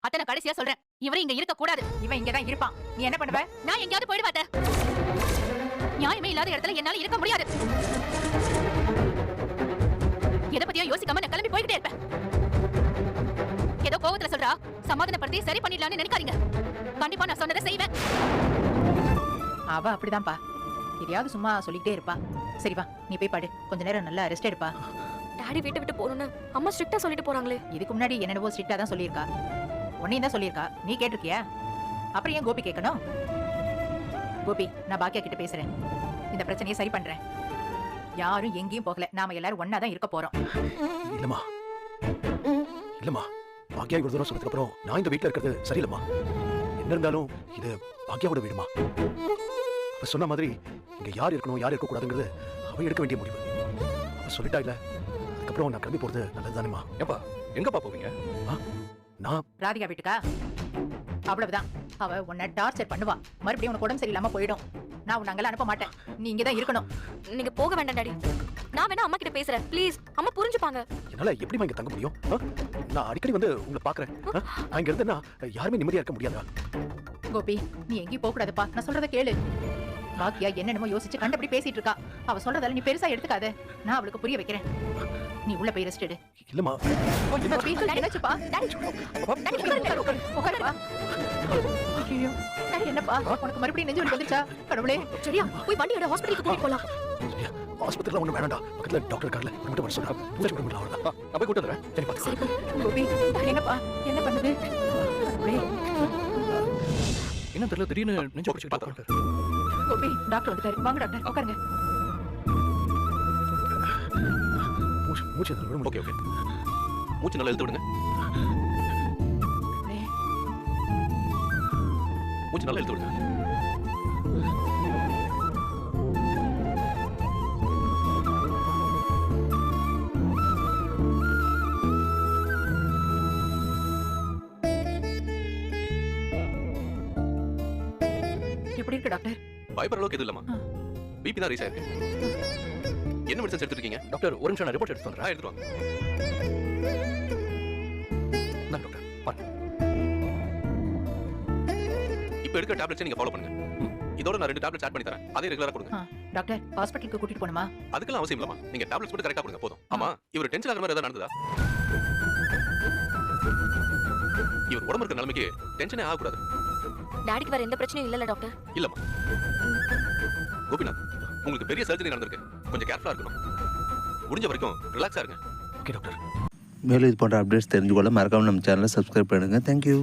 அத்தனை கடைசியா சொல்றேன், இவரு இங்க இருக்க கூடாது. இவன் இங்கதான் இருப்பான். நீ என்ன பண்ணுவ? நான் எங்கயாவது போயிடுவேன் அத்தை. நியாயமே இல்லாத இடத்துல என்னால இருக்க முடியாது. எதை பத்தியும் யோசிக்காம நான் கிளம்பி போய்கிட்டே இருப்பேன். ஏதோ கோவத்துல சொல்றா, சமாதானப்படுத்தி சரி பண்ணிடலாம்னு நினைக்காதீங்க. கண்டிப்பா நான் சொன்னதை செய்வேன். அவ அப்படிதான்ப்பா, எதையாவது சும்மா சொல்லிக்கிட்டே இருப்பா. சரி வா, நீ போய் பாடு, கொஞ்ச நேரம் நல்லா ரெஸ்ட் எடுப்பா. டாடி வீட்டை விட்டு போகணும்னு அம்மா ஸ்ட்ரிக்ட்டா சொல்லிட்டு போறாங்களே. இதுக்கு முன்னாடி என்னென்னவோ ஸ்ட்ரிக்ட்டா தான் சொல்லியிருக்கா. உன்னையும் தான் சொல்லியிருக்கா, நீ கேட்டிருக்கியா? அப்புறம் ஏன் கோபி கேட்கணும்? கோபி, நான் பாக்கியா கிட்ட பேசுறேன், இந்த பிரச்சனையை சரி பண்றேன். யாரும் எங்கேயும் போகல, நாம எல்லாரும் ஒன்னா தான் இருக்க போறோம். இல்லம்மா இல்லம்மா, பாக்கியா இவ்வளவு தூரம் சொன்னதுக்கு அப்புறம் நான் இந்த வீட்டுல இருக்கிறது சரியில்லைம்மா. என்ன இருந்தாலும் இது பாக்கியாவோட வீடுமா. அவ சொன்ன மாதிரி இங்க யார் இருக்கணும் யார் இருக்க கூடாதுங்கிறது அவ எடுக்க வேண்டிய முடிவு. அவ சொல்லிட்டா இல்ல, அதுக்கப்புறம் நான் கிளம்பி போறது நல்லதுதானேம்மா. ஏப்பா எங்கப்பா போவீங்க? நான் ராதிகா வீட்டுக்கா? அவ்வளவுதான். அவ உன்னை டார்ச்சர் பண்ணுவா. மறுபடியும் உனக்கு உடம்பு சரியில்லாம போயிடும். நான் உன்னை அங்கெல்லாம் அனுப்ப மாட்டேன். நீ இங்கதான் இருக்கணும். நீங்க போக வேண்டாம் டாடி. நான் வேணா அம்மா கிட்ட பேசுறேன். ப்ளீஸ், அம்மா புரிஞ்சுப்பாங்க. என்னால எப்படிமா இங்க தங்க முடியும்? நான் அடிக்கடி வந்து உங்களை பாக்குறேன். நான் இங்க இருந்தேன்னா யாருமே நிம்மதியா இருக்க முடியாதா? கோபி, நீ எங்கேயும் போக கூடாதுப்பா. நான் சொல்றத கேளு. பாக்கியா என்னென்னமோ யோசிச்சு கண்டபடி பேசிட்டு இருக்கா. அவ சொல்றதால நீ பெருசா எடுத்துக்காத. நான் அவளுக்கு புரிய வைக்கிறேன். நீ உள்ள போய் ரெஸ்ட் எடு. இல்லம்மா. கோபி, என்னாச்சுப்பா? உட்காருப்பா. ஐயோ, டாடி என்னப்பா? உனக்கு மறுபடியும் நெஞ்சு வலி வந்துச்சா? கடவுளே. சரியா, போய் வண்டியோட ஹாஸ்பிடலுக்கு கூட்டிட்டு போலாம். ஆஸ்பத்திரியில ஒண்ணு வேண்டாம்டா, பக்கத்துல டாக்டர் இருக்கார்ல, மட்டும் வர சொல்றா. பூஜை பண்ண முடியல அவ்வளவுதான். நான் போய் கூட்டு வரேன். சரி பாத்து. சரி போ. கோபி, என்னப்பா? என்ன பண்ணுது? கடவுளே. என்ன தெரியல, திடீர்னு நெஞ்சு பிடிச்சிட்டு உட்கார்ந்துட்டாரு. கோபி, டாக்டர் வந்துட்டாரு. வாங்க டாக்டர், உட்காருங்க. மூச்சு விடுங்க. ஓகே ஓகே, மூச்சு நல்லா இழுத்து விடுங்க. மூச்சு நல்லா இழுத்து விடுங்க. எப்படி இருக்கு டாக்டர்? பயப்படுற அளவுக்கு எதுவும் இல்லம்மா. பிபி தான் ரைஸ் ஆயிருக்கு. என்ன மெடிசன்ஸ் எடுத்துருக்கீங்க? டாக்டர் ஒரு நிமிஷம், நான் ரிப்போர்ட் எடுத்து வந்துடுறேன். எடுத்துட்டு வாங்க. நான் டாக்டர் பாருங்க. இப்போ எடுக்கிற டேப்லெட்ஸ் நீங்க ஃபாலோ பண்ணுங்க. இதோட நான் 2 டேப்லெட்ஸ் ஆட் பண்ணி தரேன். அதே ரெகுலரா கொடுங்க. டாக்டர், ஹாஸ்பிடலுக்கு கூட்டிட்டு போணுமா? அதுக்கெல்லாம் அவசியம் இல்லம்மா. நீங்க டேப்லெட்ஸ் மட்டும் கரெக்ட்டா கொடுங்க போதும். ஆமா, இவர் டென்ஷன் ஆகுற மாதிரி ஏதாவது நடந்ததா? இவர் உடம்பு இருக்கிற நிலைமைக்கு டென்ஷனே ஆகக்கூடாது. டாடிக்கு வேற எந்த பிரச்சனையும் இல்லல டாக்டர். இல்லம்மா. கோபிநாத், உங்களுக்கு பெரிய சர்ஜரி நடந்திருக்கு. கொஞ்சம் கேர்ஃபுல்லா இருக்கணும். முடிஞ்ச வரைக்கும் ரிலாக்ஸா இருங்க. Okay doctor. மேலும் இது போன்ற அப்டேட்ஸ் தெரிஞ்சுக்கொள்ள மறக்காம நம்ம சேனலை சப்ஸ்கிரைப் பண்ணுங்கள். தேங்க்யூ.